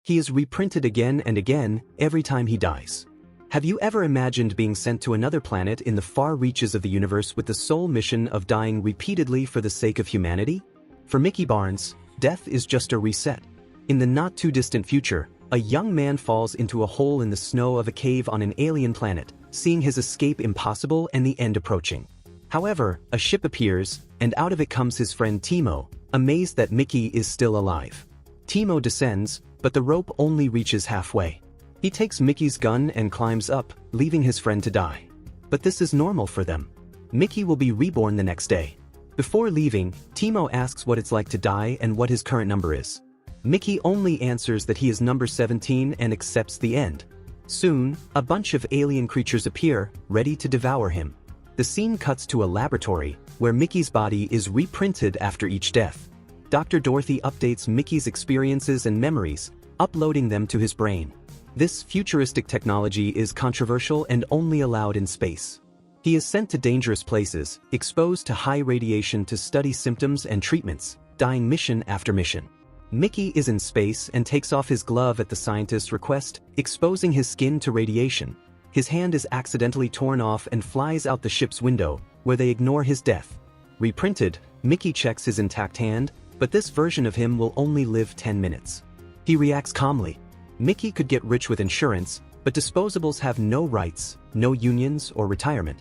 He is reprinted again and again every time he dies. Have you ever imagined being sent to another planet in the far reaches of the universe with the sole mission of dying repeatedly for the sake of humanity? For Mickey Barnes, death is just a reset. In the not-too-distant future, a young man falls into a hole in the snow of a cave on an alien planet, seeing his escape impossible and the end approaching. However, a ship appears, and out of it comes his friend Timo, amazed that Mickey is still alive. Timo descends, but the rope only reaches halfway. He takes Mickey's gun and climbs up, leaving his friend to die. But this is normal for them. Mickey will be reborn the next day. Before leaving, Timo asks what it's like to die and what his current number is. Mickey only answers that he is number 17 and accepts the end. Soon, a bunch of alien creatures appear, ready to devour him. The scene cuts to a laboratory, where Mickey's body is reprinted after each death. Dr. Dorothy updates Mickey's experiences and memories, uploading them to his brain. This futuristic technology is controversial and only allowed in space. He is sent to dangerous places, exposed to high radiation to study symptoms and treatments, dying mission after mission. Mickey is in space and takes off his glove at the scientist's request, exposing his skin to radiation. His hand is accidentally torn off and flies out the ship's window, where they ignore his death. Reprinted, Mickey checks his intact hand, but this version of him will only live 10 minutes. He reacts calmly. Mickey could get rich with insurance, but disposables have no rights, no unions or retirement.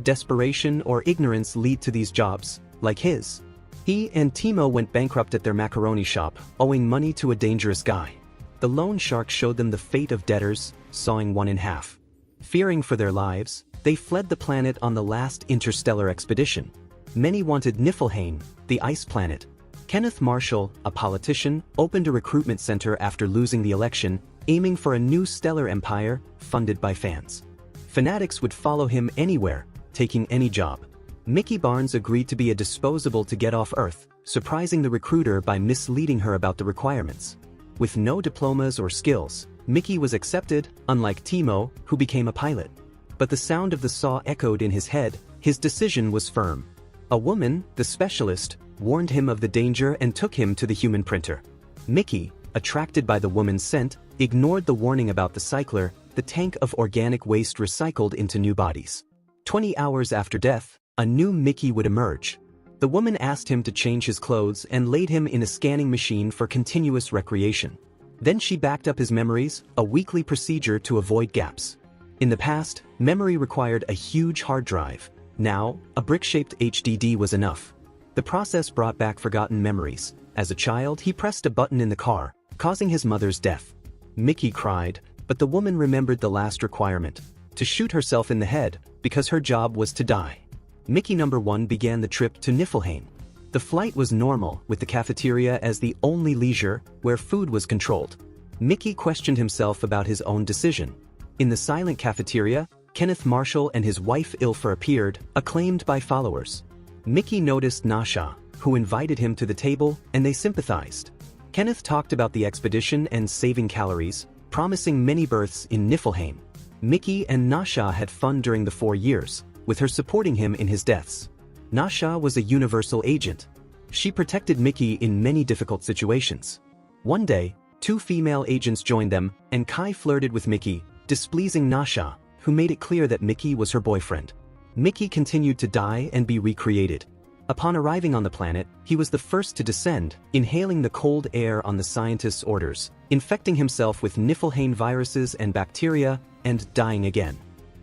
Desperation or ignorance lead to these jobs, like his. He and Timo went bankrupt at their macaroni shop, owing money to a dangerous guy. The loan shark showed them the fate of debtors, sawing one in half. Fearing for their lives, they fled the planet on the last interstellar expedition. Many wanted Niflheim, the ice planet. Kenneth Marshall, a politician, opened a recruitment center after losing the election, aiming for a new stellar empire, funded by fans. Fanatics would follow him anywhere, taking any job. Mickey Barnes agreed to be a disposable to get off Earth, surprising the recruiter by misleading her about the requirements. With no diplomas or skills, Mickey was accepted, unlike Timo, who became a pilot. But the sound of the saw echoed in his head. His decision was firm. A woman, the specialist, warned him of the danger and took him to the human printer. Mickey, attracted by the woman's scent, ignored the warning about the cycler, the tank of organic waste recycled into new bodies. 20 hours after death, a new Mickey would emerge. The woman asked him to change his clothes and laid him in a scanning machine for continuous recreation. Then she backed up his memories, a weekly procedure to avoid gaps. In the past, memory required a huge hard drive. Now, a brick-shaped HDD was enough. The process brought back forgotten memories. As a child, he pressed a button in the car, causing his mother's death. Mickey cried, but the woman remembered the last requirement: to shoot herself in the head, because her job was to die. Mickey number 1 began the trip to Niflheim. The flight was normal, with the cafeteria as the only leisure, where food was controlled. Mickey questioned himself about his own decision. In the silent cafeteria, Kenneth Marshall and his wife Ilfa appeared, acclaimed by followers. Mickey noticed Nasha, who invited him to the table, and they sympathized. Kenneth talked about the expedition and saving calories, promising many births in Niflheim. Mickey and Nasha had fun during the 4 years, with her supporting him in his deaths. Nasha was a universal agent. She protected Mickey in many difficult situations. One day, 2 female agents joined them, and Kai flirted with Mickey, displeasing Nasha, who made it clear that Mickey was her boyfriend. Mickey continued to die and be recreated. Upon arriving on the planet, he was the first to descend, inhaling the cold air on the scientist's orders, infecting himself with Niflheim viruses and bacteria, and dying again.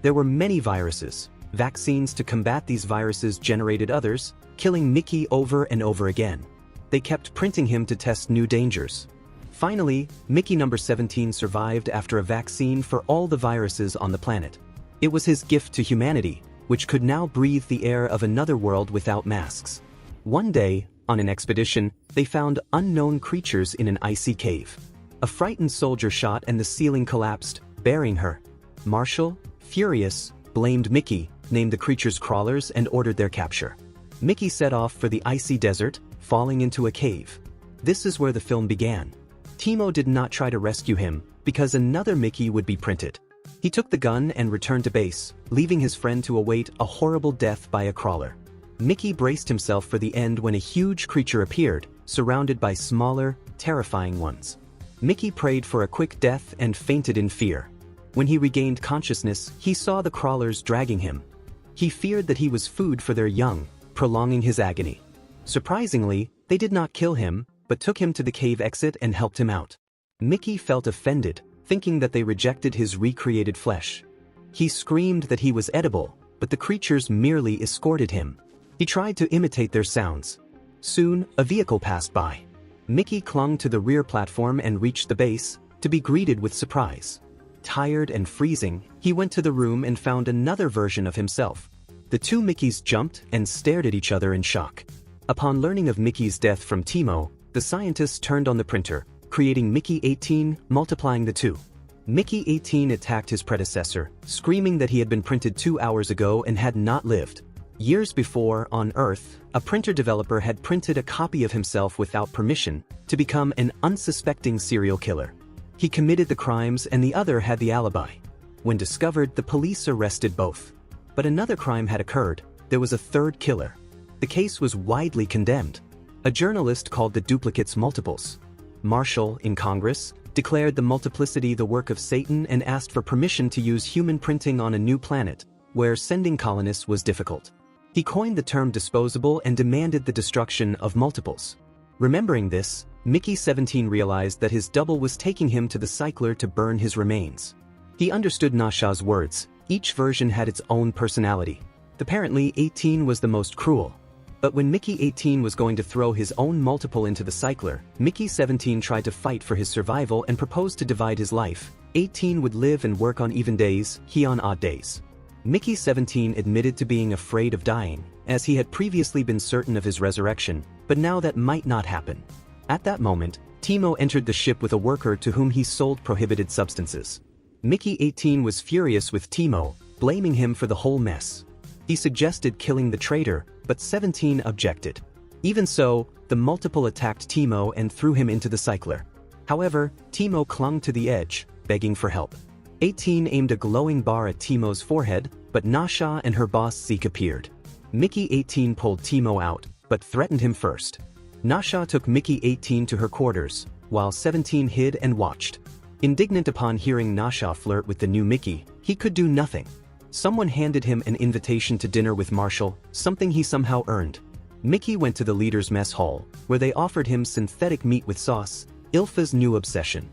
There were many viruses. Vaccines to combat these viruses generated others, killing Mickey over and over again. They kept printing him to test new dangers. Finally, Mickey number 17 survived after a vaccine for all the viruses on the planet. It was his gift to humanity, which could now breathe the air of another world without masks. One day, on an expedition, they found unknown creatures in an icy cave. A frightened soldier shot and the ceiling collapsed, burying her. Marshall, furious, blamed Mickey, named the creatures crawlers and ordered their capture. Mickey set off for the icy desert, falling into a cave. This is where the film began. Timo did not try to rescue him, because another Mickey would be printed. He took the gun and returned to base, leaving his friend to await a horrible death by a crawler. Mickey braced himself for the end when a huge creature appeared, surrounded by smaller, terrifying ones. Mickey prayed for a quick death and fainted in fear. When he regained consciousness, he saw the crawlers dragging him. He feared that he was food for their young, prolonging his agony. Surprisingly, they did not kill him, but took him to the cave exit and helped him out. Mickey felt offended, thinking that they rejected his recreated flesh. He screamed that he was edible, but the creatures merely escorted him. He tried to imitate their sounds. Soon, a vehicle passed by. Mickey clung to the rear platform and reached the base, to be greeted with surprise. Tired and freezing, he went to the room and found another version of himself. The two Mickeys jumped and stared at each other in shock. Upon learning of Mickey's death from Timo, the scientists turned on the printer, creating Mickey 18, multiplying the two. Mickey 18 attacked his predecessor, screaming that he had been printed 2 hours ago and had not lived. Years before, on Earth, a printer developer had printed a copy of himself without permission to become an unsuspecting serial killer. He committed the crimes and the other had the alibi. When discovered, the police arrested both. But another crime had occurred. There was a third killer. The case was widely condemned. A journalist called the duplicates multiples. Marshall, in Congress, declared the multiplicity the work of Satan and asked for permission to use human printing on a new planet, where sending colonists was difficult. He coined the term disposable and demanded the destruction of multiples. Remembering this, Mickey 17 realized that his double was taking him to the cycler to burn his remains. He understood Nasha's words. Each version had its own personality. Apparently, 18 was the most cruel. But when Mickey 18 was going to throw his own multiple into the cycler, Mickey 17 tried to fight for his survival and proposed to divide his life. 18 would live and work on even days, he on odd days. Mickey 17 admitted to being afraid of dying, as he had previously been certain of his resurrection, but now that might not happen. At that moment, Timo entered the ship with a worker to whom he sold prohibited substances. Mickey 18 was furious with Timo, blaming him for the whole mess. He suggested killing the traitor, but 17 objected. Even so, the multiple attacked Timo and threw him into the cycler. However, Timo clung to the edge, begging for help. 18 aimed a glowing bar at Timo's forehead, but Nasha and her boss Zeke appeared. Mickey 18 pulled Timo out, but threatened him first. Nasha took Mickey 18 to her quarters, while 17 hid and watched. Indignant upon hearing Nasha flirt with the new Mickey, he could do nothing. Someone handed him an invitation to dinner with Marshall, something he somehow earned. Mickey went to the leader's mess hall, where they offered him synthetic meat with sauce, Ilfa's new obsession.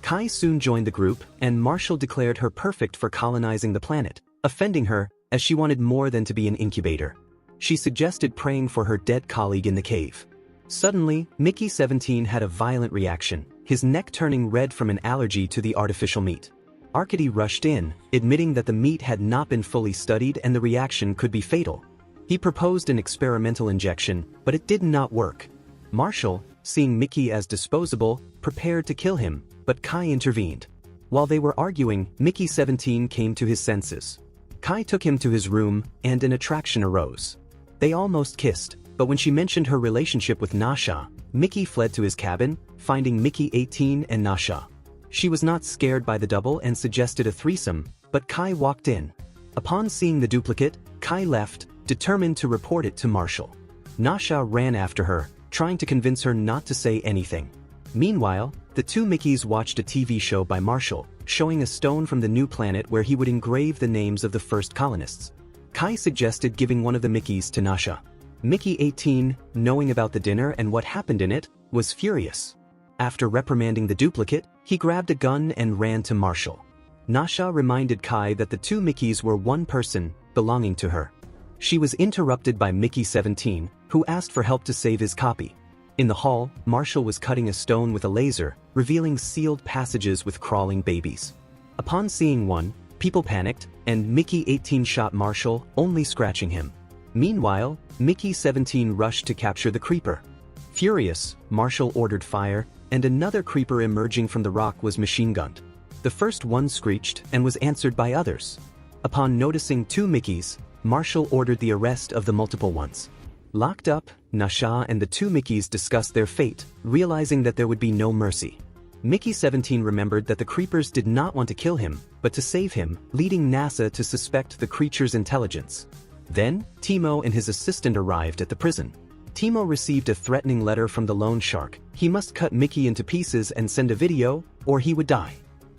Kai soon joined the group, and Marshall declared her perfect for colonizing the planet, offending her, as she wanted more than to be an incubator. She suggested praying for her dead colleague in the cave. Suddenly, Mickey 17 had a violent reaction, his neck turning red from an allergy to the artificial meat. Arkady rushed in, admitting that the meat had not been fully studied and the reaction could be fatal. He proposed an experimental injection, but it did not work. Marshall, seeing Mickey as disposable, prepared to kill him, but Kai intervened. While they were arguing, Mickey 17 came to his senses. Kai took him to his room, and an attraction arose. They almost kissed, but when she mentioned her relationship with Nasha, Mickey fled to his cabin, finding Mickey 18 and Nasha. She was not scared by the double and suggested a threesome, but Kai walked in. Upon seeing the duplicate, Kai left, determined to report it to Marshall. Nasha ran after her, trying to convince her not to say anything. Meanwhile, the two Mickeys watched a TV show by Marshall, showing a stone from the new planet where he would engrave the names of the first colonists. Kai suggested giving one of the Mickeys to Nasha. Mickey 18, knowing about the dinner and what happened in it, was furious. After reprimanding the duplicate, he grabbed a gun and ran to Marshall. Nasha reminded Kai that the two Mickeys were one person, belonging to her. She was interrupted by Mickey 17, who asked for help to save his copy. In the hall, Marshall was cutting a stone with a laser, revealing sealed passages with crawling babies. Upon seeing one, people panicked, and Mickey 18 shot Marshall, only scratching him. Meanwhile, Mickey 17 rushed to capture the creeper. Furious, Marshall ordered fire, and another creeper emerging from the rock was machine-gunned. The first one screeched and was answered by others. Upon noticing two Mickeys, Marshall ordered the arrest of the multiple ones. Locked up, Nasha and the two Mickeys discussed their fate, realizing that there would be no mercy. Mickey 17 remembered that the creepers did not want to kill him, but to save him, leading NASA to suspect the creature's intelligence. Then, Timo and his assistant arrived at the prison. Timo received a threatening letter from the loan shark. He must cut Mickey into pieces and send a video, or he would die.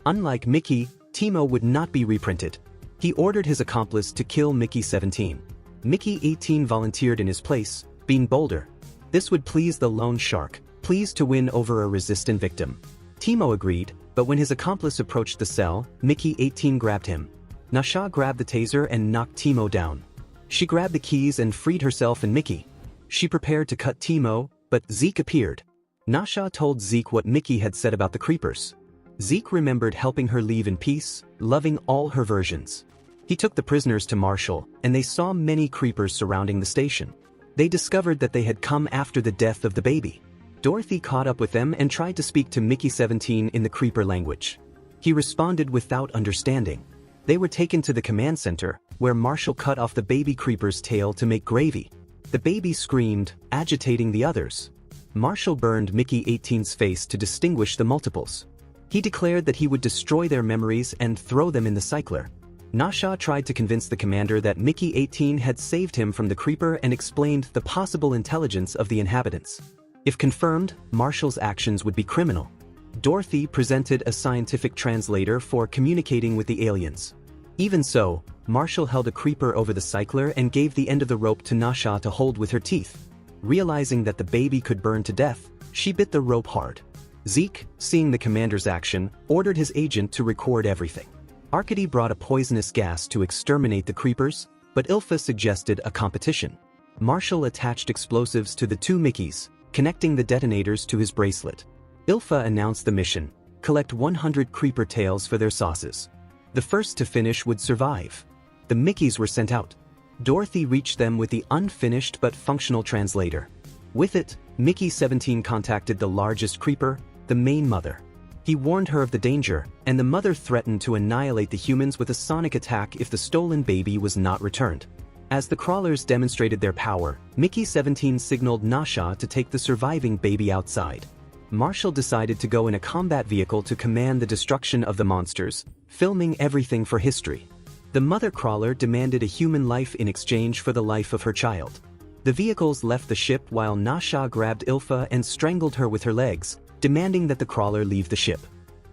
Unlike Mickey, Timo would not be reprinted. He ordered his accomplice to kill Mickey 17. Mickey 18 volunteered in his place, being bolder. This would please the loan shark, pleased to win over a resistant victim. Timo agreed, but when his accomplice approached the cell, Mickey 18 grabbed him. Nasha grabbed the taser and knocked Timo down. She grabbed the keys and freed herself and Mickey. She prepared to cut Timo, but Zeke appeared. Nasha told Zeke what Mickey had said about the creepers. Zeke remembered helping her leave in peace, loving all her versions. He took the prisoners to Marshall, and they saw many creepers surrounding the station. They discovered that they had come after the death of the baby. Dorothy caught up with them and tried to speak to Mickey 17 in the creeper language. He responded without understanding. They were taken to the command center, where Marshall cut off the baby creeper's tail to make gravy. The baby screamed, agitating the others. Marshall burned Mickey 18's face to distinguish the multiples. He declared that he would destroy their memories and throw them in the cycler. Nasha tried to convince the commander that Mickey 18 had saved him from the creeper and explained the possible intelligence of the inhabitants. If confirmed, Marshall's actions would be criminal. Dorothy presented a scientific translator for communicating with the aliens. Even so, Marshall held a creeper over the cycler and gave the end of the rope to Nasha to hold with her teeth. Realizing that the baby could burn to death, she bit the rope hard. Zeke, seeing the commander's action, ordered his agent to record everything. Arkady brought a poisonous gas to exterminate the creepers, but Ilfa suggested a competition. Marshall attached explosives to the two Mickeys, connecting the detonators to his bracelet. Ilfa announced the mission: collect 100 creeper tails for their sauces. The first to finish would survive. The Mickeys were sent out. Dorothy reached them with the unfinished but functional translator. With it, Mickey 17 contacted the largest creeper, the main mother. He warned her of the danger, and the mother threatened to annihilate the humans with a sonic attack if the stolen baby was not returned. As the crawlers demonstrated their power, Mickey 17 signaled Nasha to take the surviving baby outside. Marshall decided to go in a combat vehicle to command the destruction of the monsters, filming everything for history. The mother crawler demanded a human life in exchange for the life of her child. The vehicles left the ship while Nasha grabbed Ilfa and strangled her with her legs, demanding that the crawler leave the ship.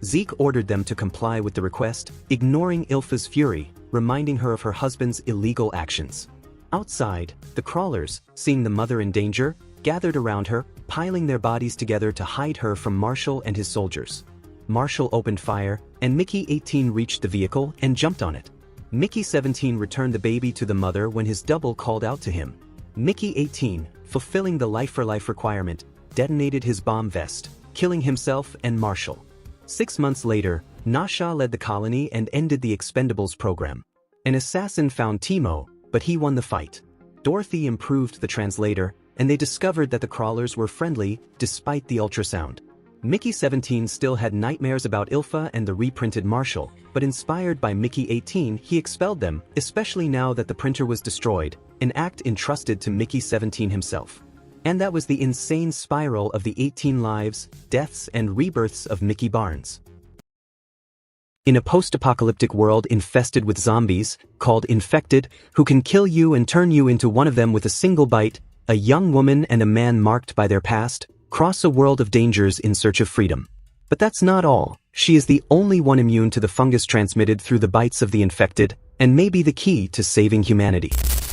Zeke ordered them to comply with the request, ignoring Ilfa's fury, reminding her of her husband's illegal actions. Outside, the crawlers, seeing the mother in danger, gathered around her, piling their bodies together to hide her from Marshall and his soldiers. Marshall opened fire, and Mickey 18 reached the vehicle and jumped on it. Mickey 17 returned the baby to the mother when his double called out to him. Mickey 18, fulfilling the life-for-life requirement, detonated his bomb vest, killing himself and Marshall. 6 months later, Nasha led the colony and ended the Expendables program. An assassin found Timo, but he won the fight. Dorothy improved the translator, and they discovered that the crawlers were friendly, despite the ultrasound. Mickey 17 still had nightmares about Ilfa and the reprinted Marshall, but inspired by Mickey 18, he expelled them, especially now that the printer was destroyed, an act entrusted to Mickey 17 himself. And that was the insane spiral of the 18 lives, deaths, and rebirths of Mickey Barnes. In a post-apocalyptic world infested with zombies, called Infected, who can kill you and turn you into one of them with a single bite, a young woman and a man marked by their past cross a world of dangers in search of freedom. But that's not all. She is the only one immune to the fungus transmitted through the bites of the infected, and may be the key to saving humanity.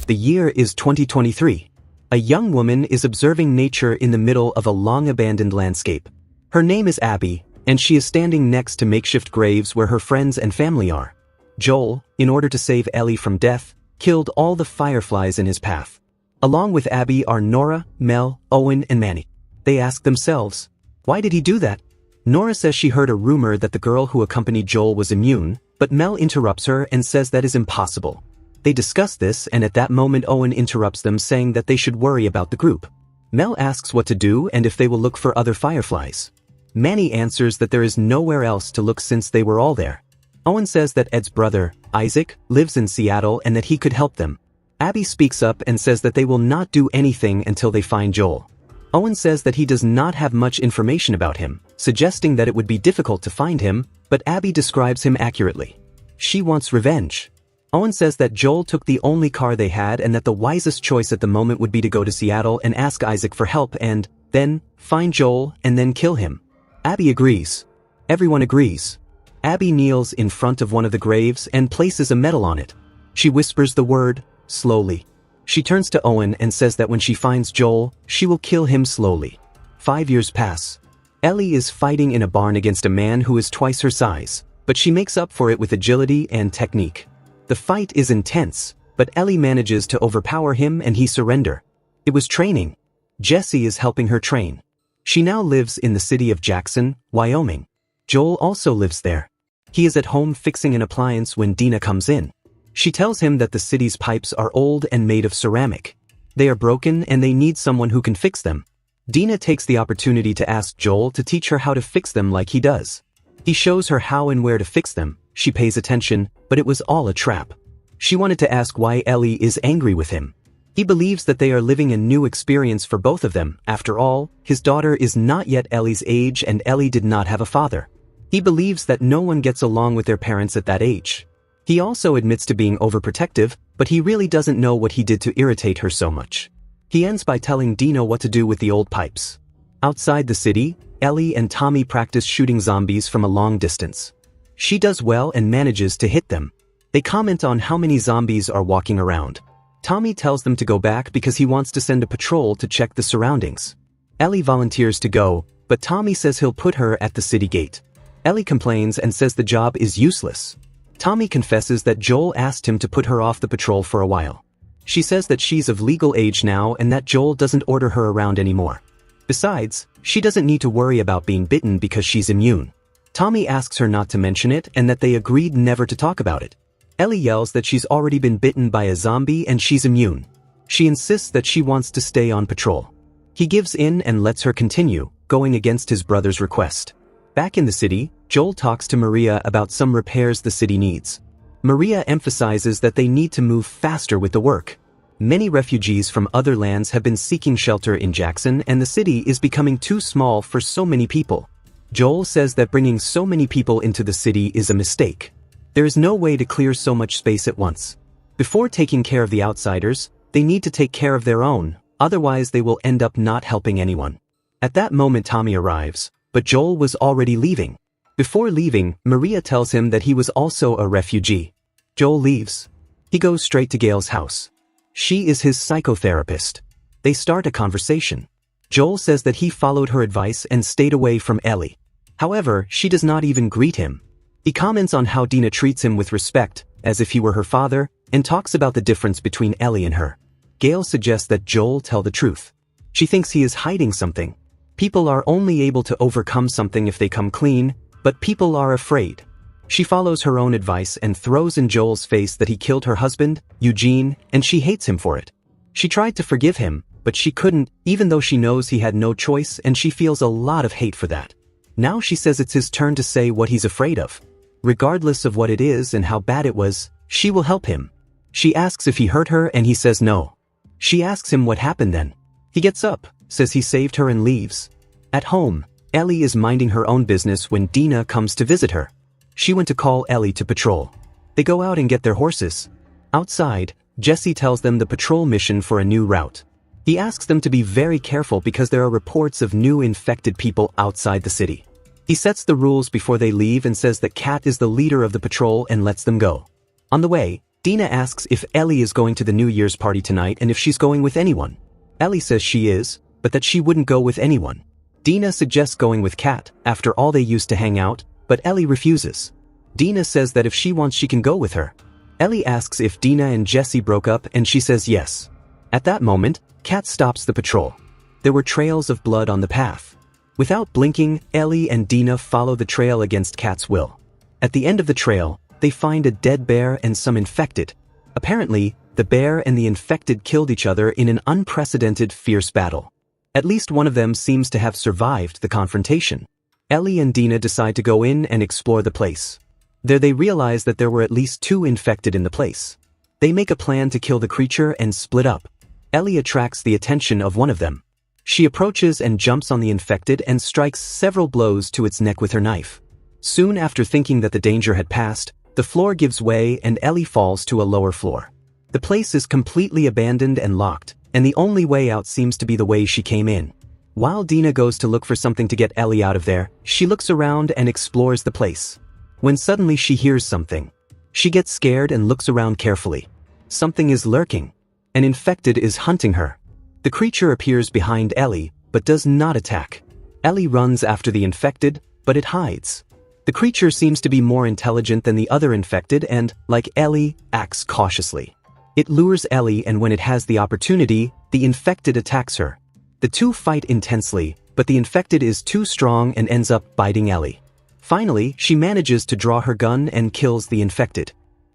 The year is 2023. A young woman is observing nature in the middle of a long-abandoned landscape. Her name is Abby, and she is standing next to makeshift graves where her friends and family are. Joel, in order to save Ellie from death, killed all the fireflies in his path. Along with Abby are Nora, Mel, Owen, and Manny. They ask themselves, why did he do that? Nora says she heard a rumor that the girl who accompanied Joel was immune, but Mel interrupts her and says that is impossible. They discuss this, and at that moment Owen interrupts them, saying that they should worry about the group. Mel asks what to do and if they will look for other fireflies. Manny answers that there is nowhere else to look since they were all there. Owen says that Ed's brother, Isaac, lives in Seattle and that he could help them. Abby speaks up and says that they will not do anything until they find Joel. Owen says that he does not have much information about him, suggesting that it would be difficult to find him, but Abby describes him accurately. She wants revenge. Owen says that Joel took the only car they had and that the wisest choice at the moment would be to go to Seattle and ask Isaac for help and, then, find Joel and then kill him. Abby agrees. Everyone agrees. Abby kneels in front of one of the graves and places a medal on it. She whispers the word, slowly. She turns to Owen and says that when she finds Joel, she will kill him slowly. 5 years pass. Ellie is fighting in a barn against a man who is twice her size, but she makes up for it with agility and technique. The fight is intense, but Ellie manages to overpower him and he surrenders. It was training. Jesse is helping her train. She now lives in the city of Jackson, Wyoming. Joel also lives there. He is at home fixing an appliance when Dina comes in. She tells him that the city's pipes are old and made of ceramic. They are broken and they need someone who can fix them. Dina takes the opportunity to ask Joel to teach her how to fix them like he does. He shows her how and where to fix them. She pays attention, but it was all a trap. She wanted to ask why Ellie is angry with him. He believes that they are living a new experience for both of them. After all, his daughter is not yet Ellie's age and Ellie did not have a father. He believes that no one gets along with their parents at that age. He also admits to being overprotective, but he really doesn't know what he did to irritate her so much. He ends by telling Dina what to do with the old pipes. Outside the city, Ellie and Tommy practice shooting zombies from a long distance. She does well and manages to hit them. They comment on how many zombies are walking around. Tommy tells them to go back because he wants to send a patrol to check the surroundings. Ellie volunteers to go, but Tommy says he'll put her at the city gate. Ellie complains and says the job is useless. Tommy confesses that Joel asked him to put her off the patrol for a while. She says that she's of legal age now and that Joel doesn't order her around anymore. Besides, she doesn't need to worry about being bitten because she's immune. Tommy asks her not to mention it and that they agreed never to talk about it. Ellie yells that she's already been bitten by a zombie and she's immune. She insists that she wants to stay on patrol. He gives in and lets her continue, going against his brother's request. Back in the city, Joel talks to Maria about some repairs the city needs. Maria emphasizes that they need to move faster with the work. Many refugees from other lands have been seeking shelter in Jackson and the city is becoming too small for so many people. Joel says that bringing so many people into the city is a mistake. There is no way to clear so much space at once. Before taking care of the outsiders, they need to take care of their own, otherwise they will end up not helping anyone. At that moment Tommy arrives, but Joel was already leaving. Before leaving, Maria tells him that he was also a refugee. Joel leaves. He goes straight to Gail's house. She is his psychotherapist. They start a conversation. Joel says that he followed her advice and stayed away from Ellie. However, she does not even greet him. He comments on how Dina treats him with respect, as if he were her father, and talks about the difference between Ellie and her. Gail suggests that Joel tell the truth. She thinks he is hiding something. People are only able to overcome something if they come clean, but people are afraid. She follows her own advice and throws in Joel's face that he killed her husband, Eugene, and she hates him for it. She tried to forgive him, but she couldn't, even though she knows he had no choice and she feels a lot of hate for that. Now she says it's his turn to say what he's afraid of. Regardless of what it is and how bad it was, she will help him. She asks if he hurt her and he says no. She asks him what happened then. He gets up, says he saved her and leaves. At home, Ellie is minding her own business when Dina comes to visit her. She went to call Ellie to patrol. They go out and get their horses. Outside, Jesse tells them the patrol mission for a new route. He asks them to be very careful because there are reports of new infected people outside the city. He sets the rules before they leave and says that Kat is the leader of the patrol and lets them go. On the way, Dina asks if Ellie is going to the New Year's party tonight and if she's going with anyone. Ellie says she is, but that she wouldn't go with anyone. Dina suggests going with Kat, after all they used to hang out, but Ellie refuses. Dina says that if she wants she can go with her. Ellie asks if Dina and Jesse broke up and she says yes. At that moment, Kat stops the patrol. There were trails of blood on the path. Without blinking, Ellie and Dina follow the trail against Kat's will. At the end of the trail, they find a dead bear and some infected. Apparently, the bear and the infected killed each other in an unprecedented fierce battle. At least one of them seems to have survived the confrontation. Ellie and Dina decide to go in and explore the place. There they realize that there were at least 2 infected in the place. They make a plan to kill the creature and split up. Ellie attracts the attention of one of them. She approaches and jumps on the infected and strikes several blows to its neck with her knife. Soon after thinking that the danger had passed, The floor gives way and Ellie falls to a lower floor. The place is completely abandoned and locked, and the only way out seems to be the way she came in. While Dina goes to look for something to get Ellie out of there, she looks around and explores the place. When suddenly she hears something. She gets scared and looks around carefully. Something is lurking. An infected is hunting her. The creature appears behind Ellie, but does not attack. Ellie runs after the infected, but it hides. The creature seems to be more intelligent than the other infected and, like Ellie, acts cautiously. It lures Ellie, and when it has the opportunity, the infected attacks her. The two fight intensely, but the infected is too strong and ends up biting Ellie. Finally, she manages to draw her gun and kills the infected.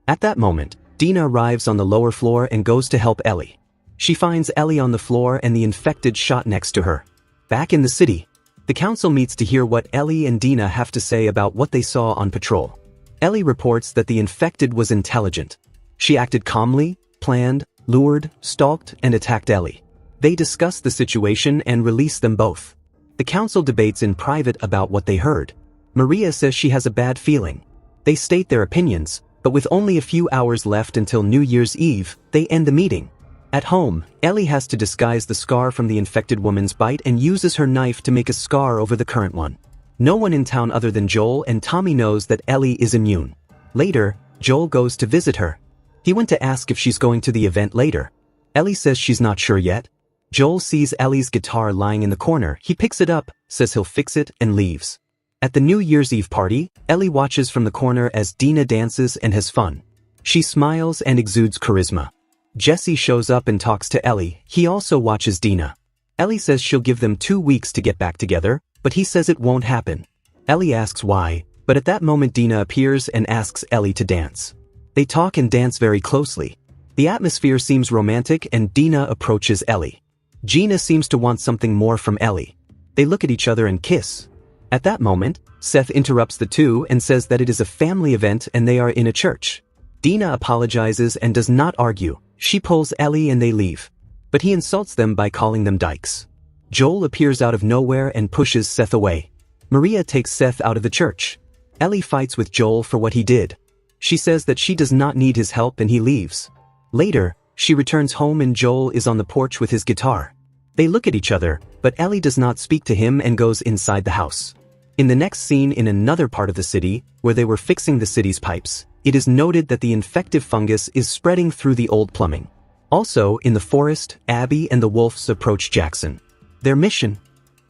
At that moment, Dina arrives on the lower floor and goes to help Ellie. She finds Ellie on the floor and the infected shot next to her. Back in the city, the council meets to hear what Ellie and Dina have to say about what they saw on patrol. Ellie reports that the infected was intelligent. She acted calmly, planned, lured, stalked, and attacked Ellie. They discuss the situation and release them both. The council debates in private about what they heard. Maria says she has a bad feeling. They state their opinions, but with only a few hours left until New Year's Eve, they end the meeting. At home, Ellie has to disguise the scar from the infected woman's bite and uses her knife to make a scar over the current one. No one in town other than Joel and Tommy knows that Ellie is immune. Later, Joel goes to visit her. He went to ask if she's going to the event later. Ellie says she's not sure yet. Joel sees Ellie's guitar lying in the corner. He picks it up, says he'll fix it, and leaves. At the New Year's Eve party, Ellie watches from the corner as Dina dances and has fun. She smiles and exudes charisma. Jesse shows up and talks to Ellie. He also watches Dina. Ellie says she'll give them 2 weeks to get back together, but he says it won't happen. Ellie asks why, but at that moment Dina appears and asks Ellie to dance. They talk and dance very closely. The atmosphere seems romantic and Dina approaches Ellie. Gina seems to want something more from Ellie. They look at each other and kiss. At that moment, Seth interrupts the two and says that it is a family event and they are in a church. Dina apologizes and does not argue. She pulls Ellie and they leave. But he insults them by calling them dykes. Joel appears out of nowhere and pushes Seth away. Maria takes Seth out of the church. Ellie fights with Joel for what he did. She says that she does not need his help and he leaves. Later, she returns home and Joel is on the porch with his guitar. They look at each other, but Ellie does not speak to him and goes inside the house. In the next scene in another part of the city, where they were fixing the city's pipes, it is noted that the infective fungus is spreading through the old plumbing. Also, in the forest, Abby and the Wolves approach Jackson. Their mission?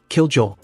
Kill Joel.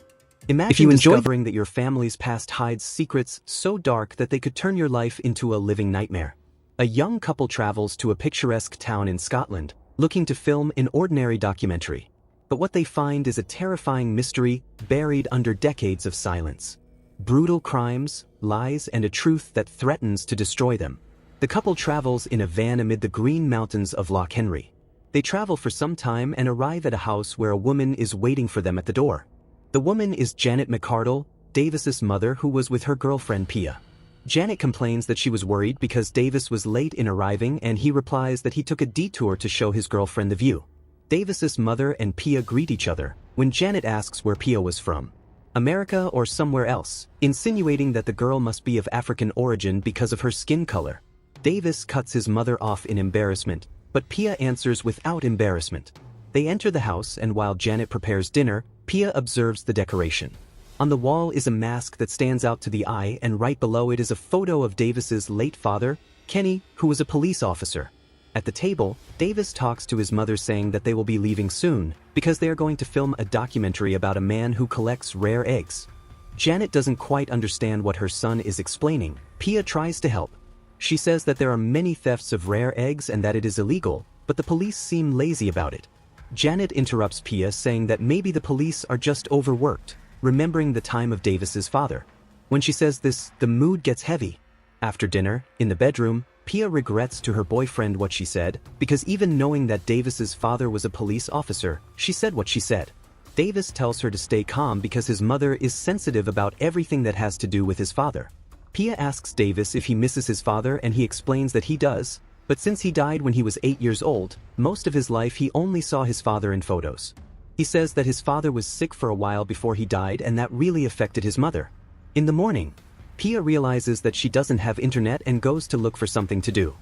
Imagine discovering that your family's past hides secrets so dark that they could turn your life into a living nightmare. A young couple travels to a picturesque town in Scotland, looking to film an ordinary documentary. But what they find is a terrifying mystery buried under decades of silence. Brutal crimes, lies, and a truth that threatens to destroy them. The couple travels in a van amid the green mountains of Loch Henry. They travel for some time and arrive at a house where a woman is waiting for them at the door. The woman is Janet McCardle, Davis's mother, who was with her girlfriend Pia. Janet complains that she was worried because Davis was late in arriving and he replies that he took a detour to show his girlfriend the view. Davis's mother and Pia greet each other when Janet asks where Pia was from. America or somewhere else, insinuating that the girl must be of African origin because of her skin color. Davis cuts his mother off in embarrassment, but Pia answers without embarrassment. They enter the house and while Janet prepares dinner, Pia observes the decoration. On the wall is a mask that stands out to the eye and right below it is a photo of Davis's late father, Kenny, who was a police officer. At the table, Davis talks to his mother saying that they will be leaving soon because they are going to film a documentary about a man who collects rare eggs. Janet doesn't quite understand what her son is explaining. Pia tries to help. She says that there are many thefts of rare eggs and that it is illegal, but the police seem lazy about it. Janet interrupts Pia saying that maybe the police are just overworked, remembering the time of Davis's father. When she says this, the mood gets heavy. After dinner, in the bedroom, Pia regrets to her boyfriend what she said, because even knowing that Davis's father was a police officer, she said what she said. Davis tells her to stay calm because his mother is sensitive about everything that has to do with his father. Pia asks Davis if he misses his father and he explains that he does, but since he died when he was 8 years old, most of his life he only saw his father in photos. He says that his father was sick for a while before he died and that really affected his mother. In the morning, Pia realizes that she doesn't have internet and goes to look for something to do.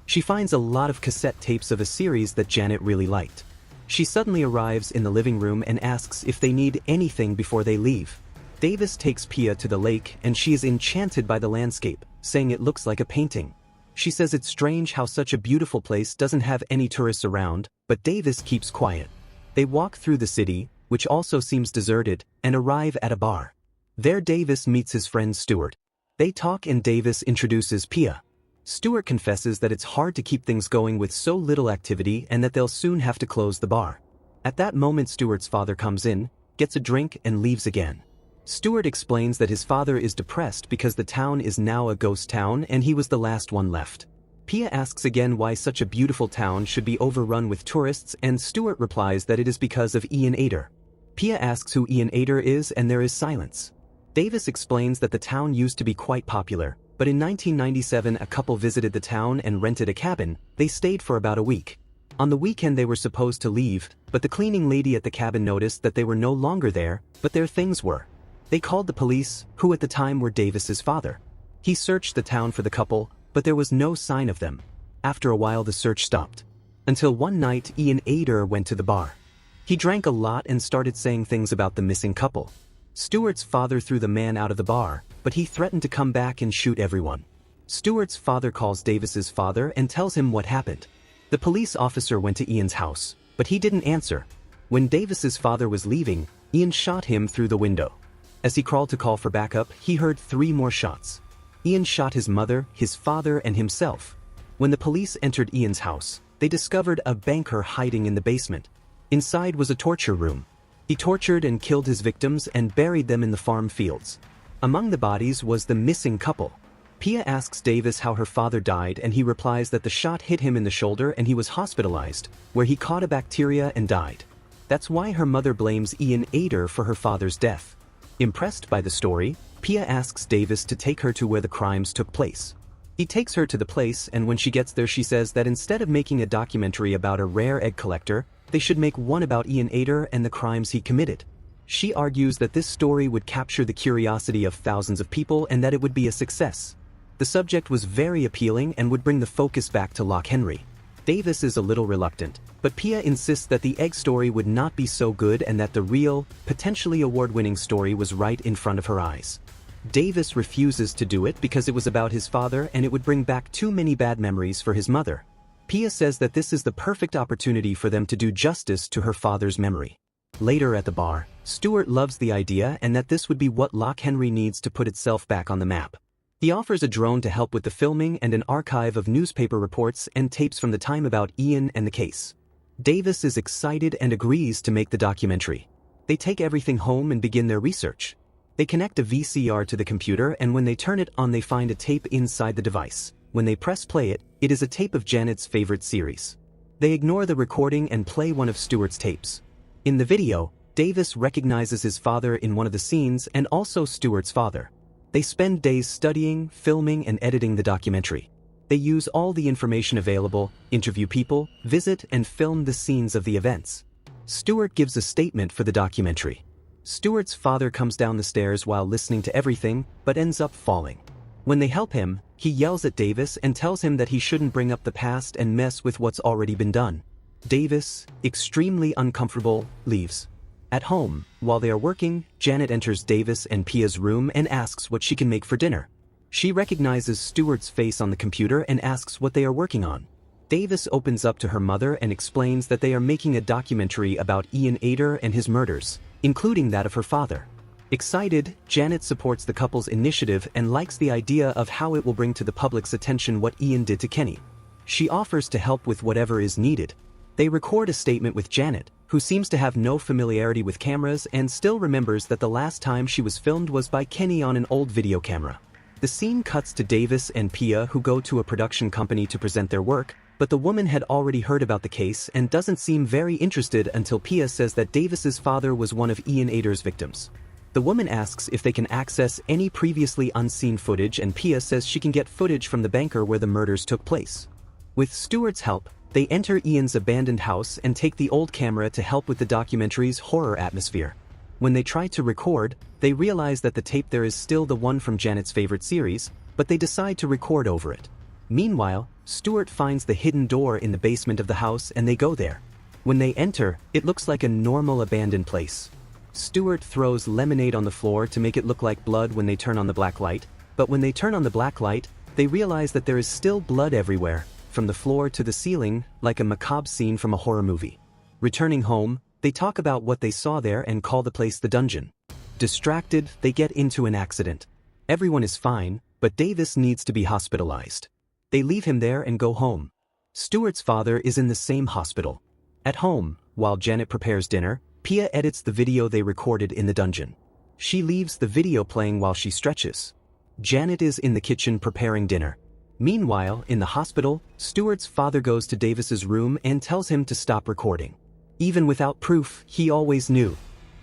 She finds a lot of cassette tapes of a series that Janet really liked. She suddenly arrives in the living room and asks if they need anything before they leave. Davis takes Pia to the lake and she is enchanted by the landscape, saying it looks like a painting. She says it's strange how such a beautiful place doesn't have any tourists around, but Davis keeps quiet. They walk through the city, which also seems deserted, and arrive at a bar. There Davis meets his friend Stuart. They talk and Davis introduces Pia. Stuart confesses that it's hard to keep things going with so little activity and that they'll soon have to close the bar. At that moment Stuart's father comes in, gets a drink and leaves again. Stuart explains that his father is depressed because the town is now a ghost town and he was the last one left. Pia asks again why such a beautiful town should be overrun with tourists and Stuart replies that it is because of Ian Ader. Pia asks who Ian Ader is and there is silence. Davis explains that the town used to be quite popular, but in 1997 a couple visited the town and rented a cabin. They stayed for about a week. On the weekend they were supposed to leave, but the cleaning lady at the cabin noticed that they were no longer there, but their things were. They called the police, who at the time were Davis's father. He searched the town for the couple, but there was no sign of them. After a while the search stopped. Until one night Ian Ader went to the bar. He drank a lot and started saying things about the missing couple. Stuart's father threw the man out of the bar, but he threatened to come back and shoot everyone. Stuart's father calls Davis's father and tells him what happened. The police officer went to Ian's house, but he didn't answer. When Davis's father was leaving, Ian shot him through the window. As he crawled to call for backup, he heard 3 more shots. Ian shot his mother, his father, and himself. When the police entered Ian's house, they discovered a banker hiding in the basement. Inside was a torture room. He tortured and killed his victims and buried them in the farm fields. Among the bodies was the missing couple. Pia asks Davis how her father died and he replies that the shot hit him in the shoulder and he was hospitalized, where he caught a bacteria and died. That's why her mother blames Ian Ader for her father's death. Impressed by the story, Pia asks Davis to take her to where the crimes took place. He takes her to the place and when she gets there she says that instead of making a documentary about a rare egg collector, they should make one about Ian Ader and the crimes he committed. She argues that this story would capture the curiosity of thousands of people and that it would be a success. The subject was very appealing and would bring the focus back to Loch Henry. Davis is a little reluctant, but Pia insists that the egg story would not be so good and that the real, potentially award-winning story was right in front of her eyes. Davis refuses to do it because it was about his father and it would bring back too many bad memories for his mother. Pia says that this is the perfect opportunity for them to do justice to her father's memory. Later at the bar, Stuart loves the idea and that this would be what Loch Henry needs to put itself back on the map. He offers a drone to help with the filming and an archive of newspaper reports and tapes from the time about Ian and the case. Davis is excited and agrees to make the documentary. They take everything home and begin their research. They connect a VCR to the computer and when they turn it on they find a tape inside the device. When they press play it is a tape of Janet's favorite series. They ignore the recording and play one of Stuart's tapes. In the video, Davis recognizes his father in one of the scenes and also Stuart's father. They spend days studying, filming, and editing the documentary. They use all the information available, interview people, visit, and film the scenes of the events. Stuart gives a statement for the documentary. Stuart's father comes down the stairs while listening to everything, but ends up falling. When they help him, he yells at Davis and tells him that he shouldn't bring up the past and mess with what's already been done. Davis, extremely uncomfortable, leaves. At home, while they are working, Janet enters Davis and Pia's room and asks what she can make for dinner. She recognizes Stuart's face on the computer and asks what they are working on. Davis opens up to her mother and explains that they are making a documentary about Ian Ader and his murders, including that of her father. Excited, Janet supports the couple's initiative and likes the idea of how it will bring to the public's attention what Ian did to Kenny. She offers to help with whatever is needed. They record a statement with Janet, who seems to have no familiarity with cameras and still remembers that the last time she was filmed was by Kenny on an old video camera. The scene cuts to Davis and Pia who go to a production company to present their work, but the woman had already heard about the case and doesn't seem very interested until Pia says that Davis's father was one of Ian Ader's victims. The woman asks if they can access any previously unseen footage and Pia says she can get footage from the banker where the murders took place. With Stuart's help, they enter Ian's abandoned house and take the old camera to help with the documentary's horror atmosphere. When they try to record, they realize that the tape there is still the one from Janet's favorite series, but they decide to record over it. Meanwhile, Stuart finds the hidden door in the basement of the house and they go there. When they enter, it looks like a normal abandoned place. Stuart throws lemonade on the floor to make it look like blood when they turn on the black light, but when they turn on the black light, they realize that there is still blood everywhere, from the floor to the ceiling, like a macabre scene from a horror movie. Returning home, they talk about what they saw there and call the place the dungeon. Distracted, they get into an accident. Everyone is fine, but Davis needs to be hospitalized. They leave him there and go home. Stuart's father is in the same hospital. At home, while Janet prepares dinner, Pia edits the video they recorded in the dungeon. She leaves the video playing while she stretches. Janet is in the kitchen preparing dinner. Meanwhile, in the hospital, Stuart's father goes to Davis's room and tells him to stop recording. Even without proof, he always knew.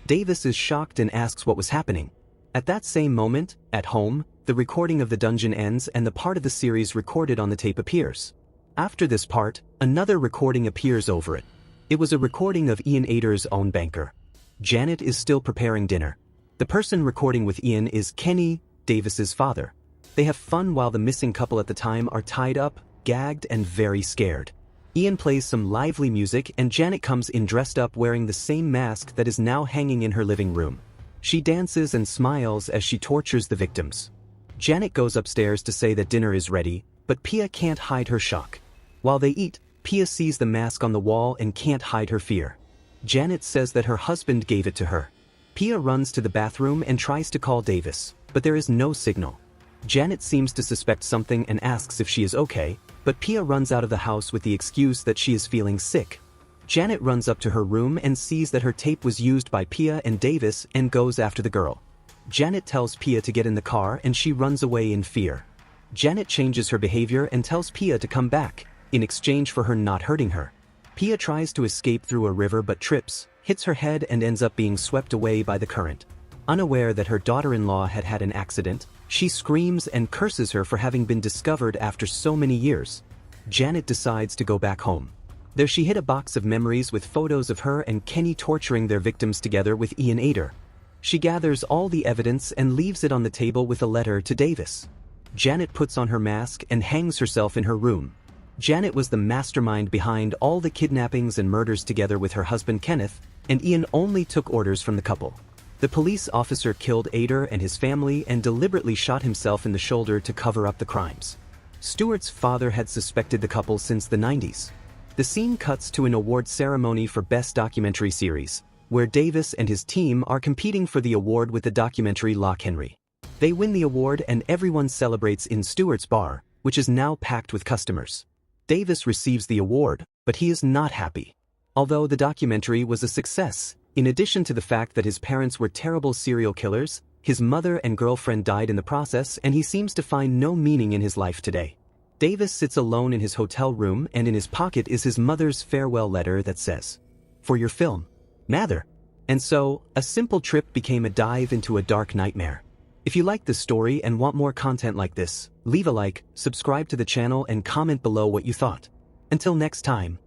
Davis is shocked and asks what was happening. At that same moment, at home, the recording of the dungeon ends and the part of the series recorded on the tape appears. After this part, another recording appears over it. It was a recording of Ian Ader's own banker. Janet is still preparing dinner. The person recording with Ian is Kenny, Davis's father. They have fun while the missing couple at the time are tied up, gagged, and very scared. Ian plays some lively music and Janet comes in dressed up wearing the same mask that is now hanging in her living room. She dances and smiles as she tortures the victims. Janet goes upstairs to say that dinner is ready, but Pia can't hide her shock. While they eat, Pia sees the mask on the wall and can't hide her fear. Janet says that her husband gave it to her. Pia runs to the bathroom and tries to call Davis, but there is no signal. Janet seems to suspect something and asks if she is okay, but Pia runs out of the house with the excuse that she is feeling sick. Janet runs up to her room and sees that her tape was used by Pia and Davis and goes after the girl. Janet tells Pia to get in the car and she runs away in fear. Janet changes her behavior and tells Pia to come back, in exchange for her not hurting her. Pia tries to escape through a river but trips, hits her head and ends up being swept away by the current. Unaware that her daughter-in-law had had an accident, she screams and curses her for having been discovered after so many years. Janet decides to go back home. There she hid a box of memories with photos of her and Kenny torturing their victims together with Ian Ader. She gathers all the evidence and leaves it on the table with a letter to Davis. Janet puts on her mask and hangs herself in her room. Janet was the mastermind behind all the kidnappings and murders together with her husband Kenneth, and Ian only took orders from the couple. The police officer killed Ader and his family and deliberately shot himself in the shoulder to cover up the crimes. Stuart's father had suspected the couple since the 90s. The scene cuts to an award ceremony for Best Documentary Series, where Davis and his team are competing for the award with the documentary Loch Henry. They win the award and everyone celebrates in Stuart's bar, which is now packed with customers. Davis receives the award, but he is not happy. Although the documentary was a success, in addition to the fact that his parents were terrible serial killers, his mother and girlfriend died in the process and he seems to find no meaning in his life today. Davis sits alone in his hotel room and in his pocket is his mother's farewell letter that says, "For your film, Mather." And so, a simple trip became a dive into a dark nightmare. If you like this story and want more content like this, leave a like, subscribe to the channel and comment below what you thought. Until next time.